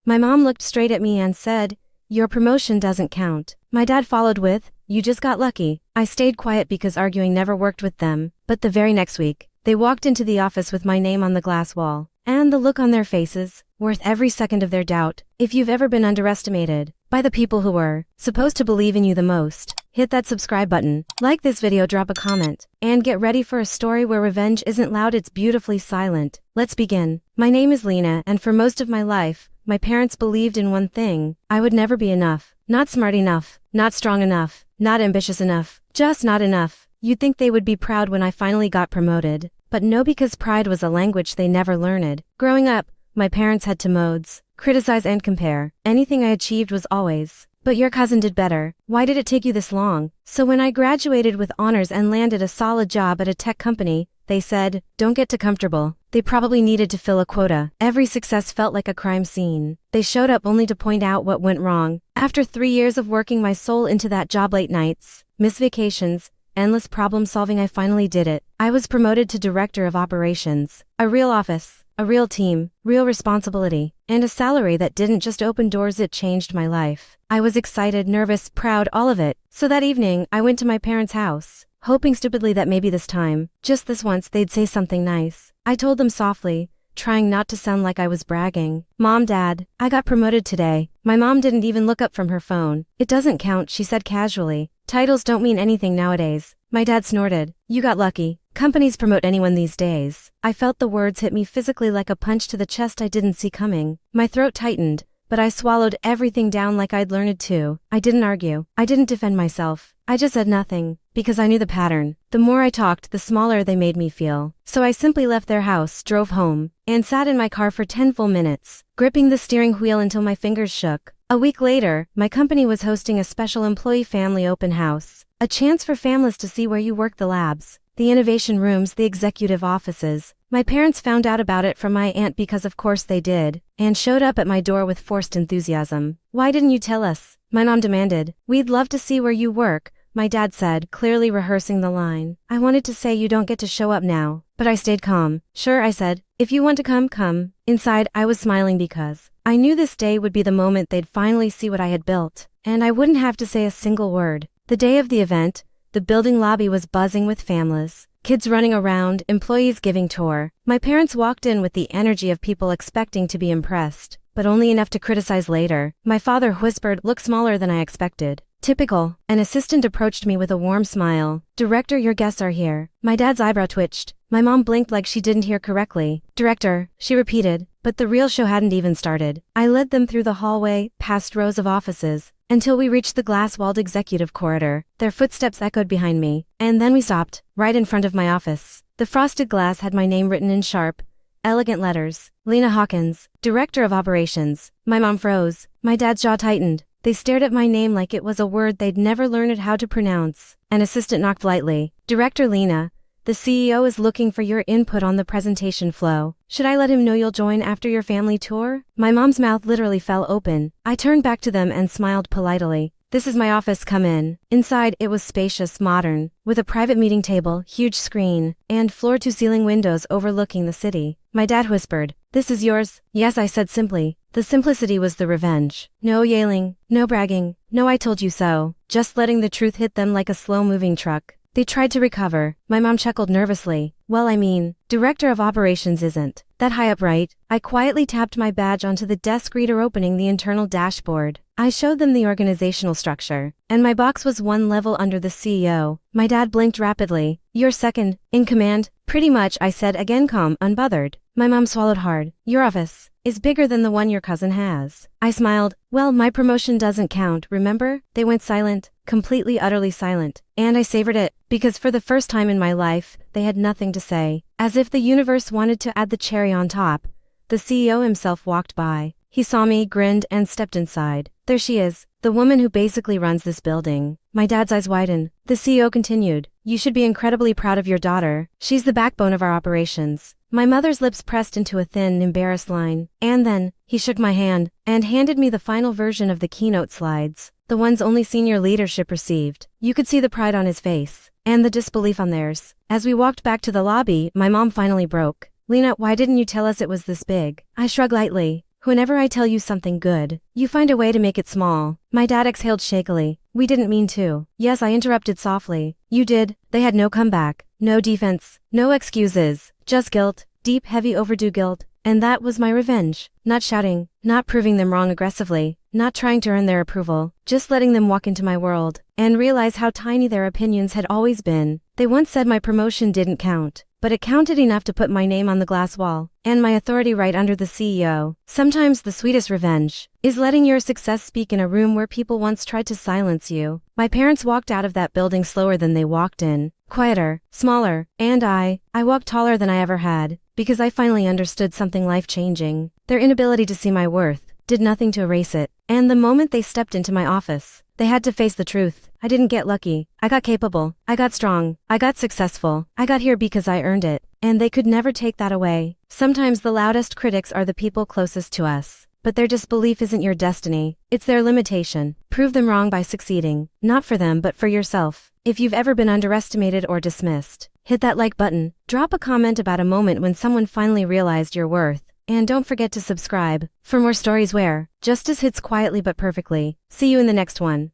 My mom looked straight at me and said, "Your promotion doesn't count." My dad followed with, "You just got lucky." I stayed quiet because arguing never worked with them, but the very next week, they walked into the office with my name on the glass wall. And the look on their faces, worth every second of their doubt. If you've ever been underestimated by the people who were supposed to believe in you the most, hit that subscribe button, like this video, drop a comment, and get ready for a story where revenge isn't loud, it's beautifully silent. Let's begin. My name is Lena, and for most of my life, my parents believed in one thing: I would never be enough. Not smart enough, not strong enough, not ambitious enough, just not enough. You'd think they would be proud when I finally got promoted. But no, because pride was a language they never learned. Growing up, my parents had to modes, criticize and compare. Anything I achieved was always, "But your cousin did better. Why did it take you this long?" So when I graduated with honors and landed a solid job at a tech company, they said, "Don't get too comfortable." They probably needed to fill a quota. Every success felt like a crime scene. They showed up only to point out what went wrong. After 3 years of working my soul into that job, late nights, missed vacations, endless problem solving, I finally did it. I was promoted to director of operations. A real office, a real team, real responsibility, and a salary that didn't just open doors, it changed my life. I was excited, nervous, proud, all of it. So that evening, I went to my parents' house, hoping stupidly that maybe this time, just this once, they'd say something nice. I told them softly, trying not to sound like I was bragging, "Mom, Dad, I got promoted today." My mom didn't even look up from her phone. "It doesn't count," she said casually. "Titles don't mean anything nowadays." My dad snorted, "You got lucky. Companies promote anyone these days." I felt the words hit me physically like a punch to the chest I didn't see coming. My throat tightened, but I swallowed everything down like I'd learned to. I didn't argue. I didn't defend myself. I just said nothing, because I knew the pattern. The more I talked, the smaller they made me feel. So I simply left their house, drove home, and sat in my car for 10 full minutes, gripping the steering wheel until my fingers shook. A week later, my company was hosting a special employee family open house, a chance for families to see where you work: the labs, the innovation rooms, the executive offices. My parents found out about it from my aunt, because of course they did, and showed up at my door with forced enthusiasm. "Why didn't you tell us?" my mom demanded. "We'd love to see where you work," my dad said, clearly rehearsing the line. I wanted to say, "You don't get to show up now," but I stayed calm. "Sure," I said. "If you want to come, come." Inside, I was smiling because I knew this day would be the moment they'd finally see what I had built, and I wouldn't have to say a single word. The day of the event, the building lobby was buzzing with families, kids running around, employees giving tour. My parents walked in with the energy of people expecting to be impressed, but only enough to criticize later. My father whispered, "Look smaller than I expected." Typical. An assistant approached me with a warm smile. "Director, your guests are here." My dad's eyebrow twitched. My mom blinked like she didn't hear correctly. "Director," she repeated, but the real show hadn't even started. I led them through the hallway, past rows of offices, until we reached the glass-walled executive corridor. Their footsteps echoed behind me, and then we stopped, right in front of my office. The frosted glass had my name written in sharp, elegant letters: Lena Hawkins, Director of Operations. My mom froze. My dad's jaw tightened. They stared at my name like it was a word they'd never learned how to pronounce. An assistant knocked lightly. "Director Lena, the CEO is looking for your input on the presentation flow. Should I let him know you'll join after your family tour?" My mom's mouth literally fell open. I turned back to them and smiled politely. "This is my office, come in." Inside, it was spacious, modern, with a private meeting table, huge screen, and floor-to-ceiling windows overlooking the city. My dad whispered, "This is yours?" "Yes," I said simply. The simplicity was the revenge. No yelling, no bragging, no "I told you so," just letting the truth hit them like a slow-moving truck. They tried to recover. My mom chuckled nervously. "Well, I mean, Director of Operations isn't that high up, right?" I quietly tapped my badge onto the desk reader, opening the internal dashboard. I showed them the organizational structure, and my box was one level under the CEO. My dad blinked rapidly. "You're second in command?" "Pretty much," I said, again calm, unbothered. My mom swallowed hard. "Your office is bigger than the one your cousin has." I smiled. "Well, my promotion doesn't count, remember?" They went silent, completely, utterly silent, and I savored it, because for the first time in my life, they had nothing to say. As if the universe wanted to add the cherry on top, the CEO himself walked by. He saw me, grinned, and stepped inside. "There she is, the woman who basically runs this building." My dad's eyes widened. The CEO continued, "You should be incredibly proud of your daughter. She's the backbone of our operations." My mother's lips pressed into a thin, embarrassed line. And then, he shook my hand, and handed me the final version of the keynote slides, the ones only senior leadership received. You could see the pride on his face, and the disbelief on theirs. As we walked back to the lobby, my mom finally broke. "Lena, why didn't you tell us it was this big?" I shrugged lightly. Whenever I tell you something good, you find a way to make it small. My dad exhaled shakily. We didn't mean to. Yes, I interrupted softly. You did. They had no comeback, no defense, no excuses, just guilt, deep, heavy, overdue guilt. And that was my revenge. Not shouting, not proving them wrong aggressively, not trying to earn their approval, just letting them walk into my world and realize how tiny their opinions had always been. They once said my promotion didn't count, but it counted enough to put my name on the glass wall and my authority right under the CEO. Sometimes the sweetest revenge is letting your success speak in a room where people once tried to silence you. My parents walked out of that building slower than they walked in, quieter, smaller, and I walked taller than I ever had, because I finally understood something life-changing. Their inability to see my worth did nothing to erase it. And the moment they stepped into my office, they had to face the truth. I didn't get lucky. I got capable. I got strong. I got successful. I got here because I earned it. And they could never take that away. Sometimes the loudest critics are the people closest to us. But their disbelief isn't your destiny. It's their limitation. Prove them wrong by succeeding. Not for them, but for yourself. If you've ever been underestimated or dismissed, hit that like button. Drop a comment about a moment when someone finally realized your worth. And don't forget to subscribe for more stories where justice hits quietly but perfectly. See you in the next one.